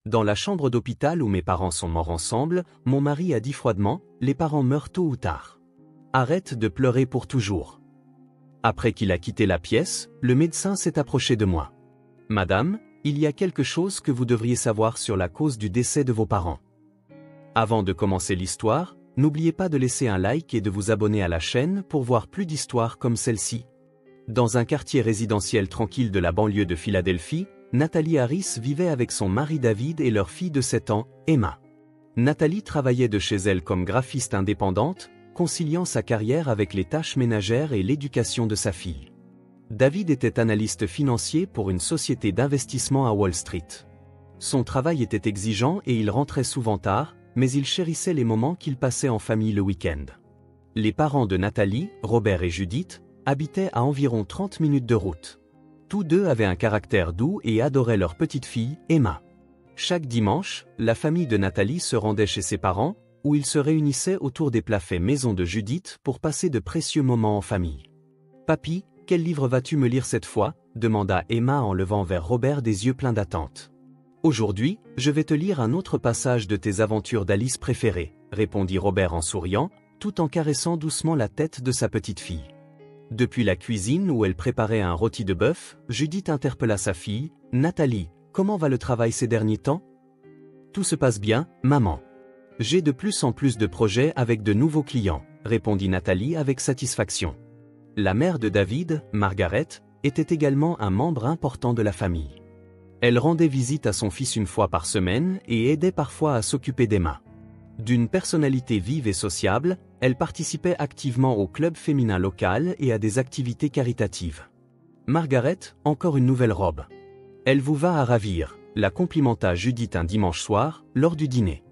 Dans la chambre d'hôpital où mes parents sont morts ensemble, mon mari a dit froidement, les parents meurent tôt ou tard. Arrête de pleurer pour toujours. Après qu'il a quitté la pièce, le médecin s'est approché de moi. Madame, il y a quelque chose que vous devriez savoir sur la cause du décès de vos parents. Avant de commencer l'histoire, n'oubliez pas de laisser un like et de vous abonner à la chaîne pour voir plus d'histoires comme celle-ci. Dans un quartier résidentiel tranquille de la banlieue de Philadelphie, Nathalie Harris vivait avec son mari David et leur fille de 7 ans, Emma. Nathalie travaillait de chez elle comme graphiste indépendante, conciliant sa carrière avec les tâches ménagères et l'éducation de sa fille. David était analyste financier pour une société d'investissement à Wall Street. Son travail était exigeant et il rentrait souvent tard, mais il chérissait les moments qu'il passait en famille le week-end. Les parents de Nathalie, Robert et Judith, habitaient à environ 30 minutes de route. Tous deux avaient un caractère doux et adoraient leur petite fille, Emma. Chaque dimanche, la famille de Nathalie se rendait chez ses parents, où ils se réunissaient autour des plats faits maison de Judith pour passer de précieux moments en famille. « Papy, quel livre vas-tu me lire cette fois ?» demanda Emma en levant vers Robert des yeux pleins d'attente. « Aujourd'hui, je vais te lire un autre passage de tes aventures d'Alice préférées, » répondit Robert en souriant, tout en caressant doucement la tête de sa petite fille. Depuis la cuisine où elle préparait un rôti de bœuf, Judith interpella sa fille, « Nathalie, comment va le travail ces derniers temps ?»« Tout se passe bien, maman. J'ai de plus en plus de projets avec de nouveaux clients, » répondit Nathalie avec satisfaction. La mère de David, Margaret, était également un membre important de la famille. Elle rendait visite à son fils une fois par semaine et aidait parfois à s'occuper d'Emma. D'une personnalité vive et sociable, elle participait activement au club féminin local et à des activités caritatives. Margaret, encore une nouvelle robe. Elle vous va à ravir, la complimenta Judith un dimanche soir, lors du dîner.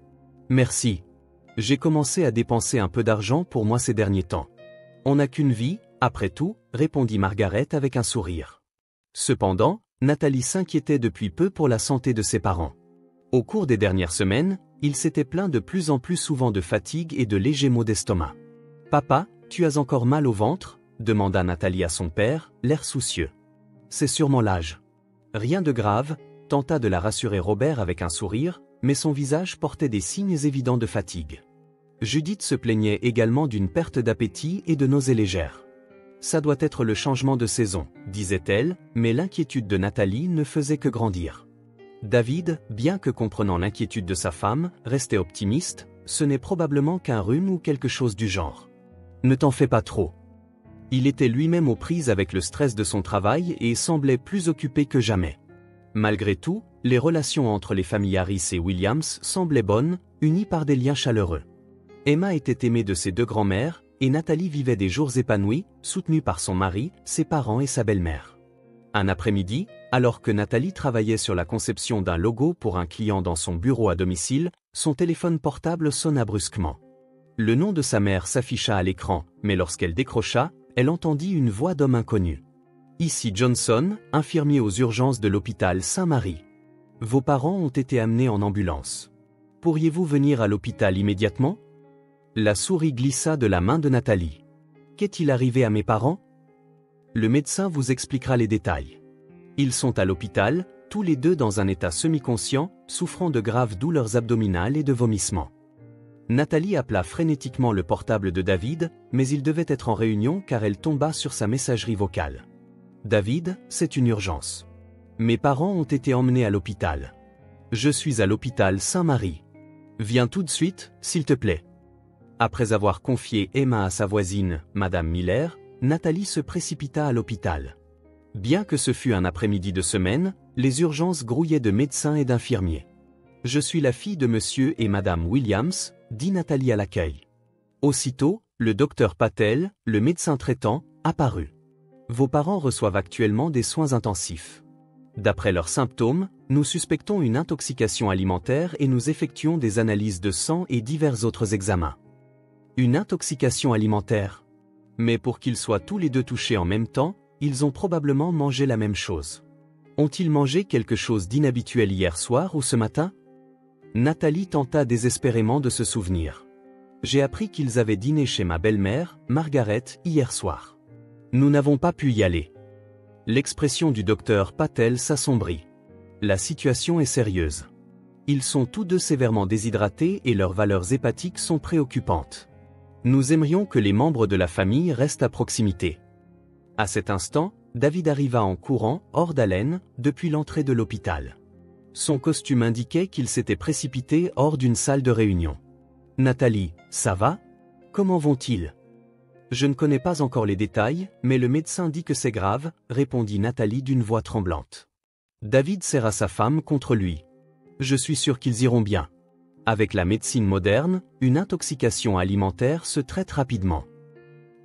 Merci. J'ai commencé à dépenser un peu d'argent pour moi ces derniers temps. On n'a qu'une vie, après tout, répondit Margaret avec un sourire. Cependant, Nathalie s'inquiétait depuis peu pour la santé de ses parents. Au cours des dernières semaines, il s'était plaint de plus en plus souvent de fatigue et de légers maux d'estomac. « Papa, tu as encore mal au ventre ?» demanda Nathalie à son père, l'air soucieux. « C'est sûrement l'âge. » Rien de grave, tenta de la rassurer Robert avec un sourire, mais son visage portait des signes évidents de fatigue. Judith se plaignait également d'une perte d'appétit et de nausées légères. « Ça doit être le changement de saison, » disait-elle, mais l'inquiétude de Nathalie ne faisait que grandir. David, bien que comprenant l'inquiétude de sa femme, restait optimiste, ce n'est probablement qu'un rhume ou quelque chose du genre. « Ne t'en fais pas trop. » Il était lui-même aux prises avec le stress de son travail et semblait plus occupé que jamais. Malgré tout, les relations entre les familles Harris et Williams semblaient bonnes, unies par des liens chaleureux. Emma était aimée de ses deux grands-mères, et Nathalie vivait des jours épanouis, soutenue par son mari, ses parents et sa belle-mère. Un après-midi, alors que Nathalie travaillait sur la conception d'un logo pour un client dans son bureau à domicile, son téléphone portable sonna brusquement. Le nom de sa mère s'afficha à l'écran, mais lorsqu'elle décrocha, elle entendit une voix d'homme inconnu. « Ici Johnson, infirmier aux urgences de l'hôpital Saint-Marie. Vos parents ont été amenés en ambulance. Pourriez-vous venir à l'hôpital immédiatement ?» La souris glissa de la main de Nathalie. « Qu'est-il arrivé à mes parents ?» Le médecin vous expliquera les détails. Ils sont à l'hôpital, tous les deux dans un état semi-conscient, souffrant de graves douleurs abdominales et de vomissements. Nathalie appela frénétiquement le portable de David, mais il devait être en réunion car elle tomba sur sa messagerie vocale. « David, c'est une urgence. Mes parents ont été emmenés à l'hôpital. Je suis à l'hôpital Saint-Marie. Viens tout de suite, s'il te plaît. » Après avoir confié Emma à sa voisine, Madame Miller, Nathalie se précipita à l'hôpital. Bien que ce fût un après-midi de semaine, les urgences grouillaient de médecins et d'infirmiers. « Je suis la fille de monsieur et madame Williams », dit Nathalie à l'accueil. Aussitôt, le docteur Patel, le médecin traitant, apparut. « Vos parents reçoivent actuellement des soins intensifs. D'après leurs symptômes, nous suspectons une intoxication alimentaire et nous effectuons des analyses de sang et divers autres examens. » Une intoxication alimentaire. Mais pour qu'ils soient tous les deux touchés en même temps, ils ont probablement mangé la même chose. Ont-ils mangé quelque chose d'inhabituel hier soir ou ce matin? Nathalie tenta désespérément de se souvenir. J'ai appris qu'ils avaient dîné chez ma belle-mère, Margaret, hier soir. Nous n'avons pas pu y aller. L'expression du docteur Patel s'assombrit. La situation est sérieuse. Ils sont tous deux sévèrement déshydratés et leurs valeurs hépatiques sont préoccupantes. Nous aimerions que les membres de la famille restent à proximité. À cet instant, David arriva en courant, hors d'haleine, depuis l'entrée de l'hôpital. Son costume indiquait qu'il s'était précipité hors d'une salle de réunion. « Nathalie, ça va? Comment vont-ils » « Je ne connais pas encore les détails, mais le médecin dit que c'est grave, » répondit Nathalie d'une voix tremblante. David serra sa femme contre lui. « Je suis sûr qu'ils iront bien. » Avec la médecine moderne, une intoxication alimentaire se traite rapidement.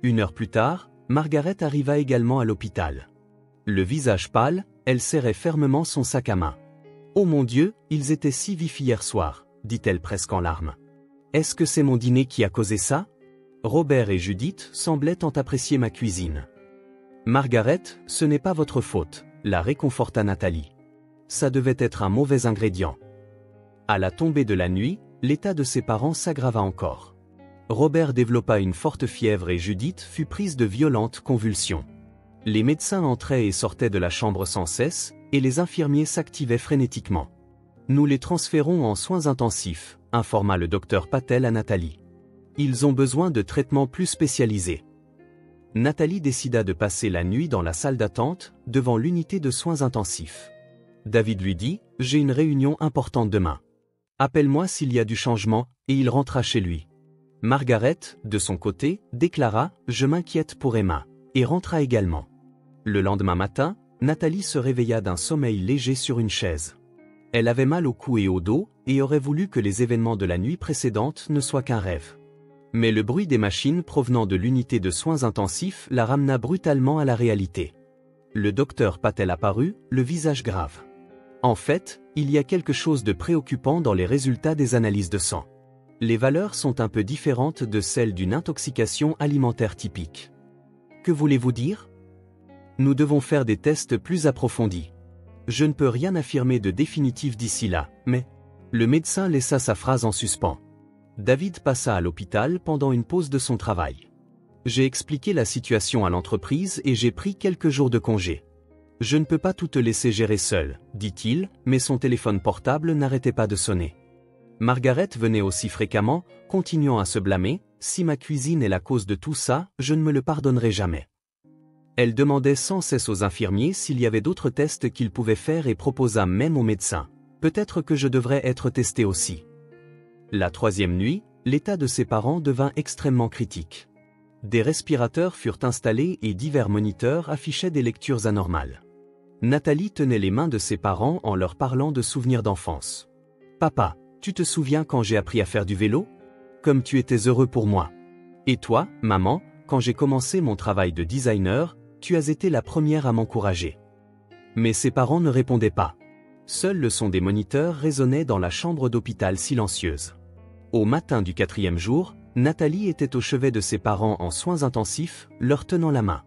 1 heure plus tard, Margaret arriva également à l'hôpital. Le visage pâle, elle serrait fermement son sac à main. « Oh mon Dieu, ils étaient si vifs hier soir, » dit-elle presque en larmes. « Est-ce que c'est mon dîner qui a causé ça ? Robert et Judith semblaient tant apprécier ma cuisine. » « Margaret, ce n'est pas votre faute, » la réconforta Nathalie. « Ça devait être un mauvais ingrédient. » À la tombée de la nuit, l'état de ses parents s'aggrava encore. Robert développa une forte fièvre et Judith fut prise de violentes convulsions. Les médecins entraient et sortaient de la chambre sans cesse, et les infirmiers s'activaient frénétiquement. « Nous les transférons en soins intensifs », informa le docteur Patel à Nathalie. « Ils ont besoin de traitements plus spécialisés. » Nathalie décida de passer la nuit dans la salle d'attente, devant l'unité de soins intensifs. David lui dit « J'ai une réunion importante demain. Appelle-moi s'il y a du changement », et il rentra chez lui. Margaret, de son côté, déclara « Je m'inquiète pour Emma », et rentra également. Le lendemain matin, Nathalie se réveilla d'un sommeil léger sur une chaise. Elle avait mal au cou et au dos, et aurait voulu que les événements de la nuit précédente ne soient qu'un rêve. Mais le bruit des machines provenant de l'unité de soins intensifs la ramena brutalement à la réalité. Le docteur Patel apparut, le visage grave. « En fait, il y a quelque chose de préoccupant dans les résultats des analyses de sang. Les valeurs sont un peu différentes de celles d'une intoxication alimentaire typique. » « Que voulez-vous dire ? » « Nous devons faire des tests plus approfondis. Je ne peux rien affirmer de définitif d'ici là, mais... » Le médecin laissa sa phrase en suspens. David passa à l'hôpital pendant une pause de son travail. « J'ai expliqué la situation à l'entreprise et j'ai pris quelques jours de congé. Je ne peux pas tout te laisser gérer seul, » dit-il, mais son téléphone portable n'arrêtait pas de sonner. Margaret venait aussi fréquemment, continuant à se blâmer. « Si ma cuisine est la cause de tout ça, je ne me le pardonnerai jamais. » Elle demandait sans cesse aux infirmiers s'il y avait d'autres tests qu'ils pouvaient faire et proposa même au médecin. « Peut-être que je devrais être testée aussi. » La 3e nuit, l'état de ses parents devint extrêmement critique. Des respirateurs furent installés et divers moniteurs affichaient des lectures anormales. Nathalie tenait les mains de ses parents en leur parlant de souvenirs d'enfance. « Papa, tu te souviens quand j'ai appris à faire du vélo ? Comme tu étais heureux pour moi. Et toi, maman, quand j'ai commencé mon travail de designer, tu as été la première à m'encourager. » Mais ses parents ne répondaient pas. Seul le son des moniteurs résonnait dans la chambre d'hôpital silencieuse. Au matin du 4e jour, Nathalie était au chevet de ses parents en soins intensifs, leur tenant la main.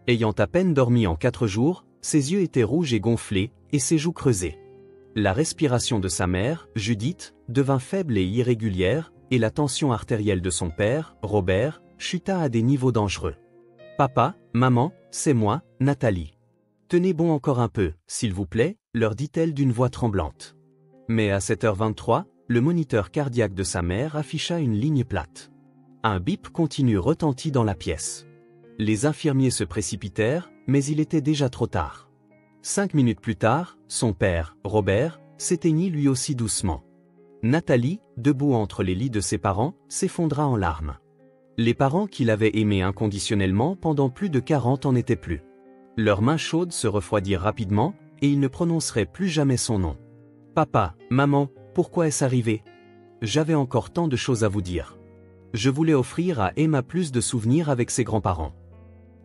Ayant à peine dormi en 4 jours, ses yeux étaient rouges et gonflés, et ses joues creusées. La respiration de sa mère, Judith, devint faible et irrégulière, et la tension artérielle de son père, Robert, chuta à des niveaux dangereux. « Papa, maman, c'est moi, Nathalie. Tenez bon encore un peu, s'il vous plaît, » leur dit-elle d'une voix tremblante. Mais à 7h23, le moniteur cardiaque de sa mère afficha une ligne plate. Un bip continu retentit dans la pièce. Les infirmiers se précipitèrent, mais il était déjà trop tard. 5 minutes plus tard, son père, Robert, s'éteignit lui aussi doucement. Nathalie, debout entre les lits de ses parents, s'effondra en larmes. Les parents qui l'avaient aimée inconditionnellement pendant plus de 40 ans n'étaient plus. Leurs mains chaudes se refroidirent rapidement, et ils ne prononceraient plus jamais son nom. « Papa, maman, pourquoi est-ce arrivé ? J'avais encore tant de choses à vous dire. Je voulais offrir à Emma plus de souvenirs avec ses grands-parents. »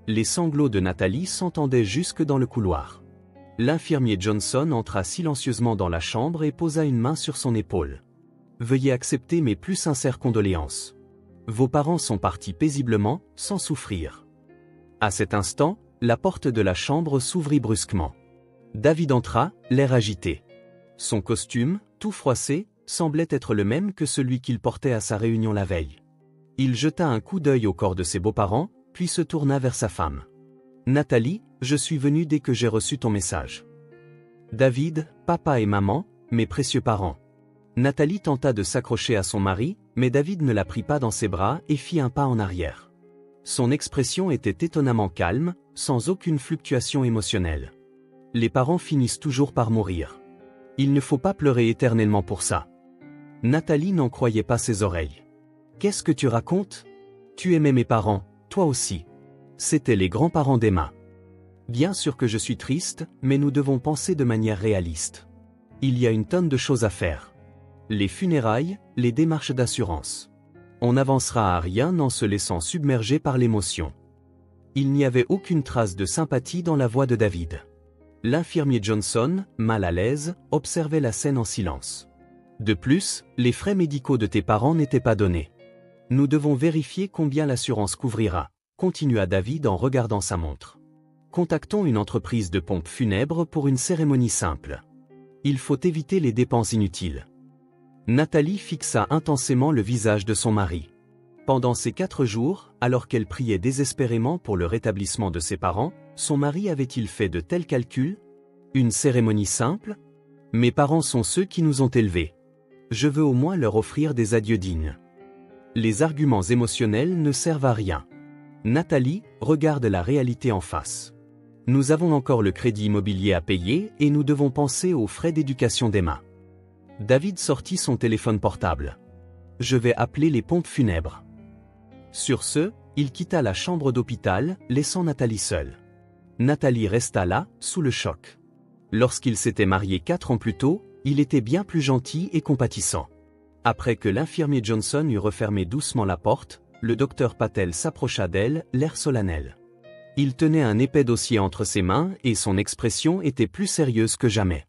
Les sanglots de Nathalie s'entendaient jusque dans le couloir. L'infirmier Johnson entra silencieusement dans la chambre et posa une main sur son épaule. « Veuillez accepter mes plus sincères condoléances. Vos parents sont partis paisiblement, sans souffrir. » À cet instant, la porte de la chambre s'ouvrit brusquement. David entra, l'air agité. Son costume, tout froissé, semblait être le même que celui qu'il portait à sa réunion la veille. Il jeta un coup d'œil au corps de ses beaux-parents, puis se tourna vers sa femme. « Nathalie, je suis venu dès que j'ai reçu ton message. » « David, papa et maman, mes précieux parents. Nathalie tenta de s'accrocher à son mari, mais David ne la prit pas dans ses bras et fit un pas en arrière. Son expression était étonnamment calme, sans aucune fluctuation émotionnelle. Les parents finissent toujours par mourir. Il ne faut pas pleurer éternellement pour ça. Nathalie n'en croyait pas ses oreilles. Qu'est-ce que tu racontes? Tu aimais mes parents, toi aussi. C'étaient les grands-parents d'Emma. Bien sûr que je suis triste, mais nous devons penser de manière réaliste. Il y a une tonne de choses à faire. Les funérailles, les démarches d'assurance. On n'avancera à rien en se laissant submerger par l'émotion. Il n'y avait aucune trace de sympathie dans la voix de David. L'infirmier Johnson, mal à l'aise, observait la scène en silence. De plus, les frais médicaux de tes parents n'étaient pas donnés. Nous devons vérifier combien l'assurance couvrira, continua David en regardant sa montre. Contactons une entreprise de pompes funèbres pour une cérémonie simple. Il faut éviter les dépenses inutiles. Nathalie fixa intensément le visage de son mari. Pendant ces 4 jours, alors qu'elle priait désespérément pour le rétablissement de ses parents, son mari avait-il fait de tels calculs? Une cérémonie simple? Mes parents sont ceux qui nous ont élevés. Je veux au moins leur offrir des adieux dignes. Les arguments émotionnels ne servent à rien. Nathalie, regarde la réalité en face. Nous avons encore le crédit immobilier à payer et nous devons penser aux frais d'éducation d'Emma. David sortit son téléphone portable. Je vais appeler les pompes funèbres. Sur ce, il quitta la chambre d'hôpital, laissant Nathalie seule. Nathalie resta là, sous le choc. Lorsqu'il s'était marié 4 ans plus tôt, il était bien plus gentil et compatissant. Après que l'infirmier Johnson eut refermé doucement la porte, le docteur Patel s'approcha d'elle, l'air solennel. Il tenait un épais dossier entre ses mains et son expression était plus sérieuse que jamais.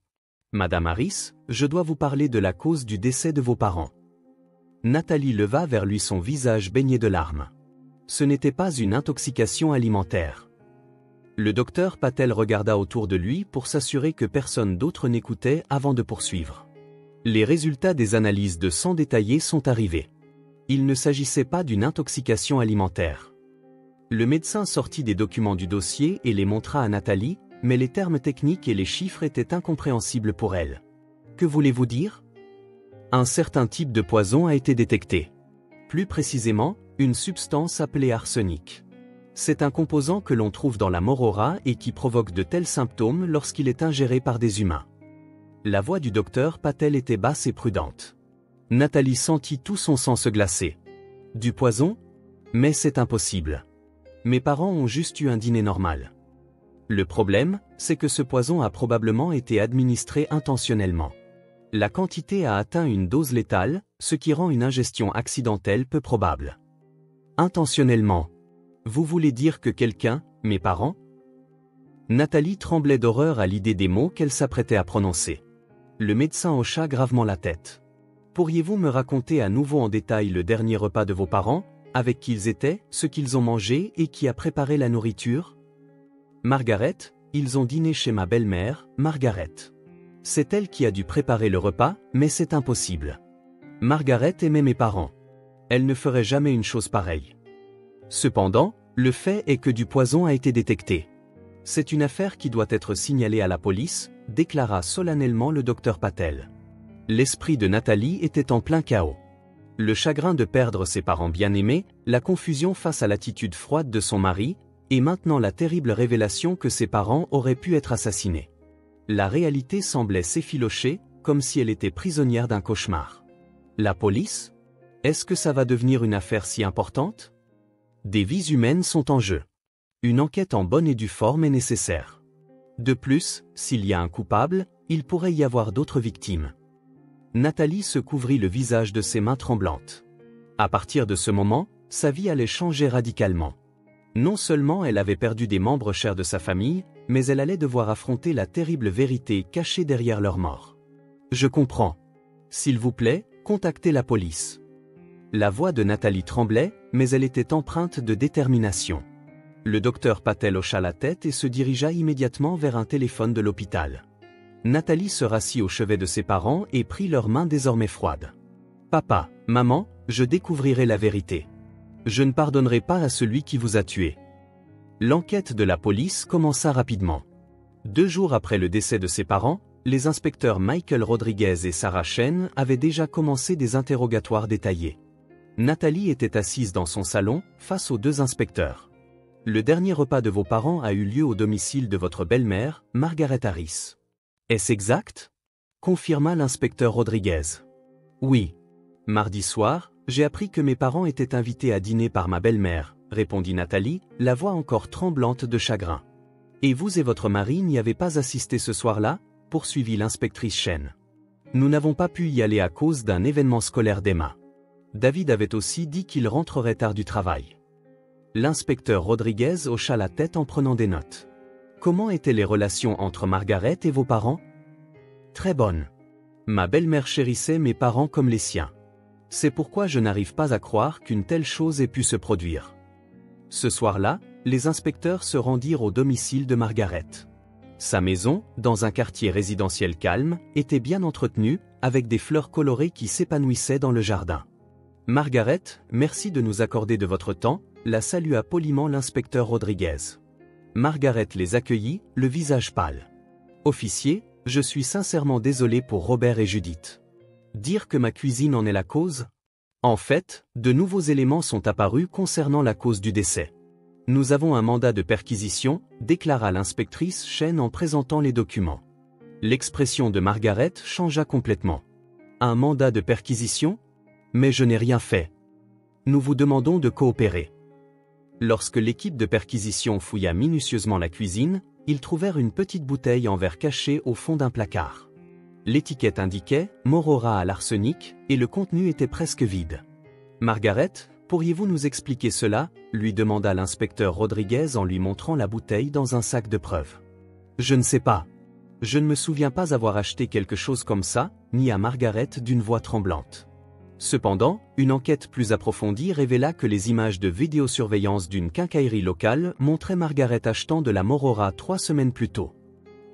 Madame Harris, je dois vous parler de la cause du décès de vos parents. Nathalie leva vers lui son visage baigné de larmes. Ce n'était pas une intoxication alimentaire. Le docteur Patel regarda autour de lui pour s'assurer que personne d'autre n'écoutait avant de poursuivre. Les résultats des analyses de sang détaillées sont arrivés. Il ne s'agissait pas d'une intoxication alimentaire. Le médecin sortit des documents du dossier et les montra à Nathalie, mais les termes techniques et les chiffres étaient incompréhensibles pour elle. Que voulez-vous dire? Un certain type de poison a été détecté. Plus précisément, une substance appelée arsenic. C'est un composant que l'on trouve dans la morora et qui provoque de tels symptômes lorsqu'il est ingéré par des humains. La voix du docteur Patel était basse et prudente. Nathalie sentit tout son sang se glacer. Du poison? Mais c'est impossible. Mes parents ont juste eu un dîner normal. Le problème, c'est que ce poison a probablement été administré intentionnellement. La quantité a atteint une dose létale, ce qui rend une ingestion accidentelle peu probable. Intentionnellement. Vous voulez dire que quelqu'un, mes parents? Nathalie tremblait d'horreur à l'idée des mots qu'elle s'apprêtait à prononcer. Le médecin hocha gravement la tête. Pourriez-vous me raconter à nouveau en détail le dernier repas de vos parents, avec qui ils étaient, ce qu'ils ont mangé et qui a préparé la nourriture? Margaret, ils ont dîné chez ma belle-mère, Margaret. C'est elle qui a dû préparer le repas, mais c'est impossible. Margaret aimait mes parents. Elle ne ferait jamais une chose pareille. Cependant, le fait est que du poison a été détecté. C'est une affaire qui doit être signalée à la police, déclara solennellement le docteur Patel. L'esprit de Nathalie était en plein chaos. Le chagrin de perdre ses parents bien-aimés, la confusion face à l'attitude froide de son mari, et maintenant la terrible révélation que ses parents auraient pu être assassinés. La réalité semblait s'effilocher, comme si elle était prisonnière d'un cauchemar. La police? Est-ce que ça va devenir une affaire si importante? Des vies humaines sont en jeu. Une enquête en bonne et due forme est nécessaire. De plus, s'il y a un coupable, il pourrait y avoir d'autres victimes. Nathalie se couvrit le visage de ses mains tremblantes. À partir de ce moment, sa vie allait changer radicalement. Non seulement elle avait perdu des membres chers de sa famille, mais elle allait devoir affronter la terrible vérité cachée derrière leur mort. Je comprends. S'il vous plaît, contactez la police. La voix de Nathalie tremblait, mais elle était empreinte de détermination. Le docteur Patel hocha la tête et se dirigea immédiatement vers un téléphone de l'hôpital. Nathalie se rassit au chevet de ses parents et prit leurs mains désormais froides. Papa, maman, je découvrirai la vérité. Je ne pardonnerai pas à celui qui vous a tué. L'enquête de la police commença rapidement. 2 jours après le décès de ses parents, Les inspecteurs Michael Rodriguez et Sarah Chen avaient déjà commencé des interrogatoires détaillés. Nathalie était assise dans son salon, face aux deux inspecteurs. Le dernier repas de vos parents a eu lieu au domicile de votre belle-mère, Margaret Harris. Est-ce exact? Confirma l'inspecteur Rodriguez. Oui. Mardi soir, j'ai appris que mes parents étaient invités à dîner par ma belle-mère, répondit Nathalie, la voix encore tremblante de chagrin. Et vous et votre mari n'y avez pas assisté ce soir-là? Poursuivit l'inspectrice Chen. Nous n'avons pas pu y aller à cause d'un événement scolaire d'Emma. David avait aussi dit qu'il rentrerait tard du travail. L'inspecteur Rodriguez hocha la tête en prenant des notes. Comment étaient les relations entre Margaret et vos parents? Très bonnes. Ma belle-mère chérissait mes parents comme les siens. C'est pourquoi je n'arrive pas à croire qu'une telle chose ait pu se produire. Ce soir-là, les inspecteurs se rendirent au domicile de Margaret. Sa maison, dans un quartier résidentiel calme, était bien entretenue, avec des fleurs colorées qui s'épanouissaient dans le jardin. Margaret, merci de nous accorder de votre temps, la salua poliment l'inspecteur Rodriguez. Margaret les accueillit, le visage pâle. Officier, je suis sincèrement désolé pour Robert et Judith. Dire que ma cuisine en est la cause? En fait, de nouveaux éléments sont apparus concernant la cause du décès. Nous avons un mandat de perquisition, déclara l'inspectrice Chen en présentant les documents. L'expression de Margaret changea complètement. Un mandat de perquisition? Mais je n'ai rien fait. Nous vous demandons de coopérer. Lorsque l'équipe de perquisition fouilla minutieusement la cuisine, ils trouvèrent une petite bouteille en verre cachée au fond d'un placard. L'étiquette indiquait « Morora à l'arsenic » et le contenu était presque vide. Margaret, pourriez-vous nous expliquer cela? Lui demanda l'inspecteur Rodriguez en lui montrant la bouteille dans un sac de preuves. Je ne sais pas. Je ne me souviens pas avoir acheté quelque chose comme ça, ni à Margaret d'une voix tremblante. Cependant, une enquête plus approfondie révéla que les images de vidéosurveillance d'une quincaillerie locale montraient Margaret achetant de la Morora 3 semaines plus tôt.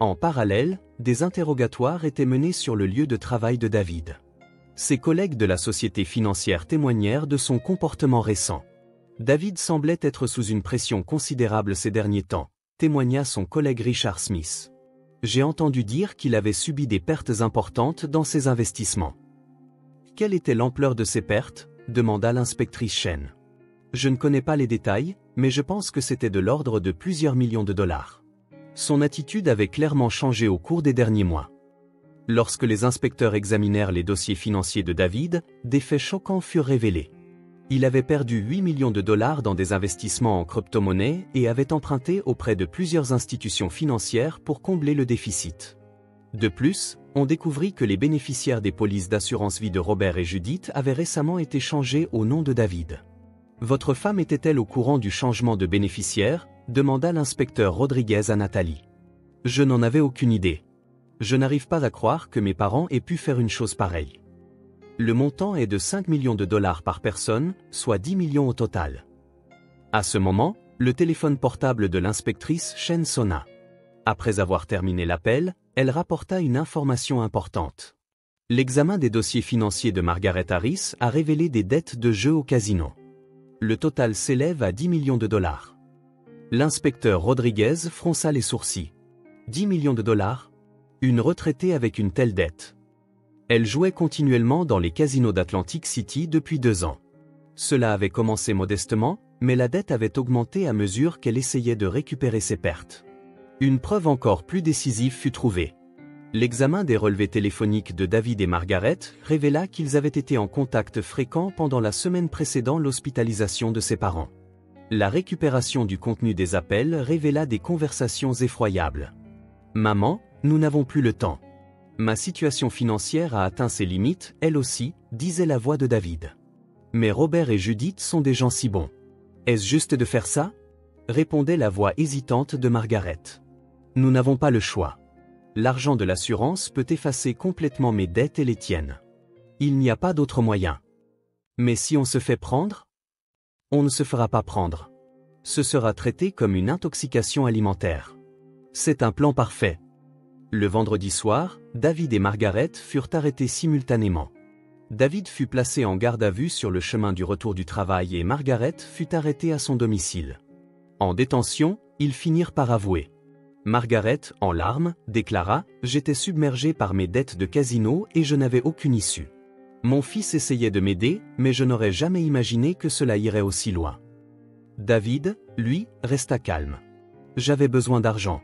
En parallèle, des interrogatoires étaient menés sur le lieu de travail de David. Ses collègues de la société financière témoignèrent de son comportement récent. David semblait être sous une pression considérable ces derniers temps, témoigna son collègue Richard Smith. J'ai entendu dire qu'il avait subi des pertes importantes dans ses investissements. Quelle était l'ampleur de ces pertes? Demanda l'inspectrice Chen. Je ne connais pas les détails, mais je pense que c'était de l'ordre de plusieurs millions de dollars. Son attitude avait clairement changé au cours des derniers mois. Lorsque les inspecteurs examinèrent les dossiers financiers de David, des faits choquants furent révélés. Il avait perdu 8 millions de dollars dans des investissements en crypto-monnaie et avait emprunté auprès de plusieurs institutions financières pour combler le déficit. De plus, on découvrit que les bénéficiaires des polices d'assurance vie de Robert et Judith avaient récemment été changés au nom de David. Votre femme était-elle au courant du changement de bénéficiaire? Demanda l'inspecteur Rodriguez à Nathalie. Je n'en avais aucune idée. Je n'arrive pas à croire que mes parents aient pu faire une chose pareille. Le montant est de 5 millions de dollars par personne, soit 10 millions au total. À ce moment, le téléphone portable de l'inspectrice Chen sonna. Après avoir terminé l'appel, elle rapporta une information importante. L'examen des dossiers financiers de Margaret Harris a révélé des dettes de jeux au casino. Le total s'élève à 10 millions de dollars. L'inspecteur Rodriguez fronça les sourcils. 10 millions de dollars? Une retraitée avec une telle dette. Elle jouait continuellement dans les casinos d'Atlantic City depuis 2 ans. Cela avait commencé modestement, mais la dette avait augmenté à mesure qu'elle essayait de récupérer ses pertes. Une preuve encore plus décisive fut trouvée. L'examen des relevés téléphoniques de David et Margaret révéla qu'ils avaient été en contact fréquent pendant la semaine précédant l'hospitalisation de ses parents. La récupération du contenu des appels révéla des conversations effroyables. « Maman, nous n'avons plus le temps. Ma situation financière a atteint ses limites, elle aussi, disait la voix de David. Mais Robert et Judith sont des gens si bons. Est-ce juste de faire ça? Répondait la voix hésitante de Margaret. Nous n'avons pas le choix. L'argent de l'assurance peut effacer complètement mes dettes et les tiennes. Il n'y a pas d'autre moyen. Mais si on se fait prendre? On ne se fera pas prendre. Ce sera traité comme une intoxication alimentaire. C'est un plan parfait. Le vendredi soir, David et Margaret furent arrêtés simultanément. David fut placé en garde à vue sur le chemin du retour du travail et Margaret fut arrêtée à son domicile. En détention, ils finirent par avouer. Margaret, en larmes, déclara « J'étais submergée par mes dettes de casino et je n'avais aucune issue. Mon fils essayait de m'aider, mais je n'aurais jamais imaginé que cela irait aussi loin. » David, lui, resta calme. « J'avais besoin d'argent.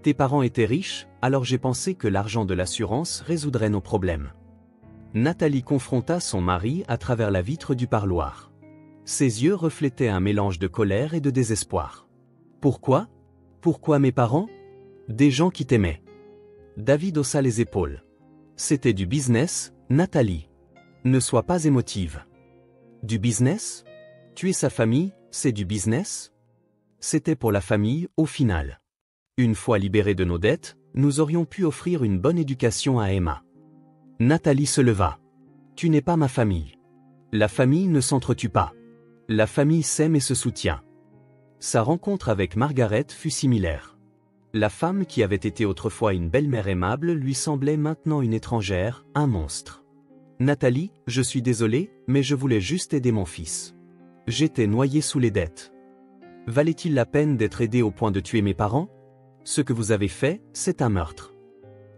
Tes parents étaient riches, alors j'ai pensé que l'argent de l'assurance résoudrait nos problèmes. » Nathalie confronta son mari à travers la vitre du parloir. Ses yeux reflétaient un mélange de colère et de désespoir. « Pourquoi ? Pourquoi mes parents ? Des gens qui t'aimaient. » David haussa les épaules. « C'était du business, Nathalie. Ne sois pas émotive. »« Du business ? Tuer sa famille, c'est du business ? » C'était pour la famille, au final. Une fois libérés de nos dettes, nous aurions pu offrir une bonne éducation à Emma. Nathalie se leva. « Tu n'es pas ma famille. La famille ne s'entretue pas. La famille s'aime et se soutient. » Sa rencontre avec Margaret fut similaire. La femme qui avait été autrefois une belle-mère aimable lui semblait maintenant une étrangère, un monstre. « Nathalie, je suis désolé, mais je voulais juste aider mon fils. J'étais noyé sous les dettes. Valait-il la peine d'être aidé au point de tuer mes parents ? Ce que vous avez fait, c'est un meurtre. »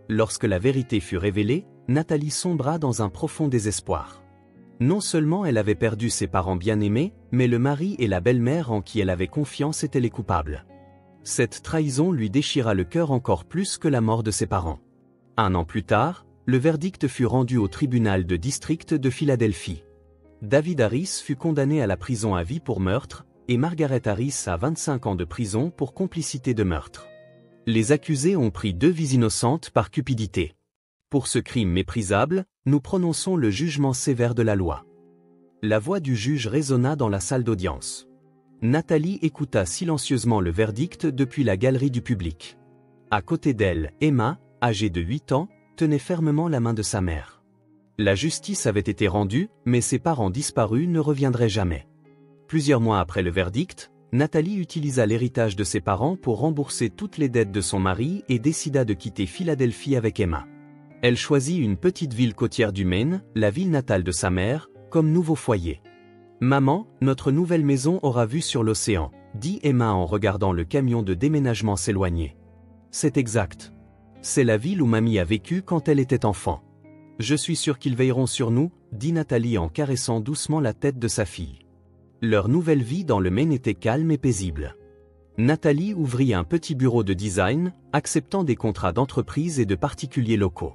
Lorsque la vérité fut révélée, Nathalie sombra dans un profond désespoir. Non seulement elle avait perdu ses parents bien-aimés, mais le mari et la belle-mère en qui elle avait confiance étaient les coupables. Cette trahison lui déchira le cœur encore plus que la mort de ses parents. Un an plus tard, le verdict fut rendu au tribunal de district de Philadelphie. David Harris fut condamné à la prison à vie pour meurtre, et Margaret Harris à 25 ans de prison pour complicité de meurtre. Les accusés ont pris 2 vies innocentes par cupidité. Pour ce crime méprisable, nous prononçons le jugement sévère de la loi. La voix du juge résonna dans la salle d'audience. Nathalie écouta silencieusement le verdict depuis la galerie du public. À côté d'elle, Emma, âgée de 8 ans, tenait fermement la main de sa mère. La justice avait été rendue, mais ses parents disparus ne reviendraient jamais. Plusieurs mois après le verdict, Nathalie utilisa l'héritage de ses parents pour rembourser toutes les dettes de son mari et décida de quitter Philadelphie avec Emma. Elle choisit une petite ville côtière du Maine, la ville natale de sa mère, comme nouveau foyer. « Maman, notre nouvelle maison aura vue sur l'océan », dit Emma en regardant le camion de déménagement s'éloigner. « C'est exact. C'est la ville où mamie a vécu quand elle était enfant. Je suis sûre qu'ils veilleront sur nous, » dit Nathalie en caressant doucement la tête de sa fille. Leur nouvelle vie dans le Maine était calme et paisible. Nathalie ouvrit un petit bureau de design, acceptant des contrats d'entreprise et de particuliers locaux.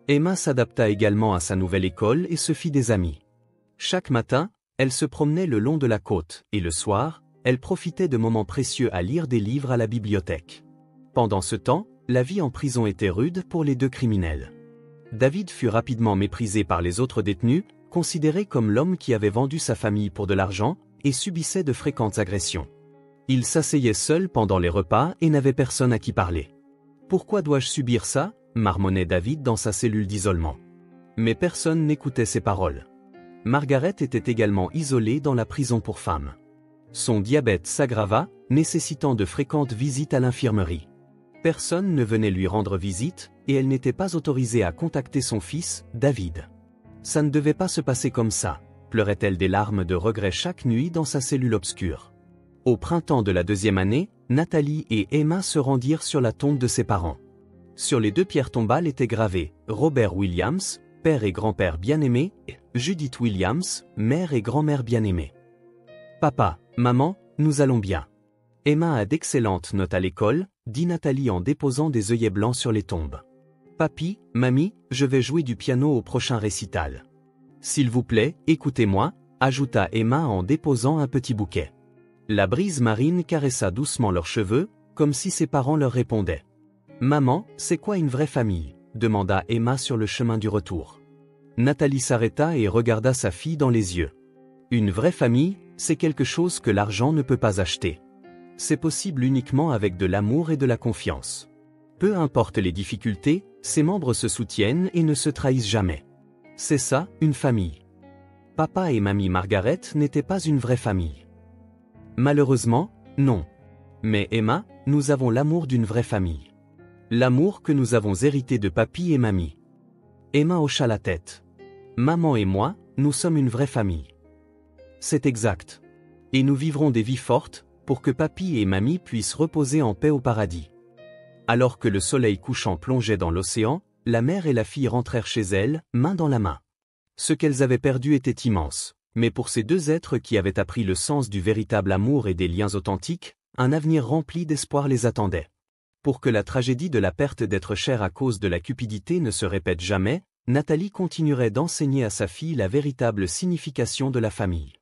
Emma s'adapta également à sa nouvelle école et se fit des amis. Chaque matin, elle se promenait le long de la côte, et le soir, elle profitait de moments précieux à lire des livres à la bibliothèque. Pendant ce temps, la vie en prison était rude pour les 2 criminels. David fut rapidement méprisé par les autres détenus, considéré comme l'homme qui avait vendu sa famille pour de l'argent, et subissait de fréquentes agressions. Il s'asseyait seul pendant les repas et n'avait personne à qui parler. « Pourquoi dois-je subir ça ?» marmonnait David dans sa cellule d'isolement. Mais personne n'écoutait ses paroles. Margaret était également isolée dans la prison pour femmes. Son diabète s'aggrava, nécessitant de fréquentes visites à l'infirmerie. Personne ne venait lui rendre visite, et elle n'était pas autorisée à contacter son fils, David. Ça ne devait pas se passer comme ça, pleurait-elle des larmes de regret chaque nuit dans sa cellule obscure. Au printemps de la 2e année, Nathalie et Emma se rendirent sur la tombe de ses parents. Sur les 2 pierres tombales étaient gravés Robert Williams, père et grand-père bien-aimés, et Judith Williams, mère et grand-mère bien-aimée. « Papa, maman, nous allons bien. Emma a d'excellentes notes à l'école, » dit Nathalie en déposant des œillets blancs sur les tombes. « Papi, mamie, je vais jouer du piano au prochain récital. S'il vous plaît, écoutez-moi, » ajouta Emma en déposant un petit bouquet. La brise marine caressa doucement leurs cheveux, comme si ses parents leur répondaient. « Maman, c'est quoi une vraie famille ?» demanda Emma sur le chemin du retour. Nathalie s'arrêta et regarda sa fille dans les yeux. « Une vraie famille, c'est quelque chose que l'argent ne peut pas acheter. C'est possible uniquement avec de l'amour et de la confiance. Peu importe les difficultés, ses membres se soutiennent et ne se trahissent jamais. C'est ça, une famille. » Papa et mamie Margaret n'étaient pas une vraie famille. Malheureusement, non. Mais Emma, nous avons l'amour d'une vraie famille. L'amour que nous avons hérité de papy et mamie. Emma hocha la tête. Maman et moi, nous sommes une vraie famille. C'est exact. Et nous vivrons des vies fortes, pour que papy et mamie puissent reposer en paix au paradis. Alors que le soleil couchant plongeait dans l'océan, la mère et la fille rentrèrent chez elles, main dans la main. Ce qu'elles avaient perdu était immense, mais pour ces deux êtres qui avaient appris le sens du véritable amour et des liens authentiques, un avenir rempli d'espoir les attendait. Pour que la tragédie de la perte d'être cher à cause de la cupidité ne se répète jamais, Nathalie continuerait d'enseigner à sa fille la véritable signification de la famille.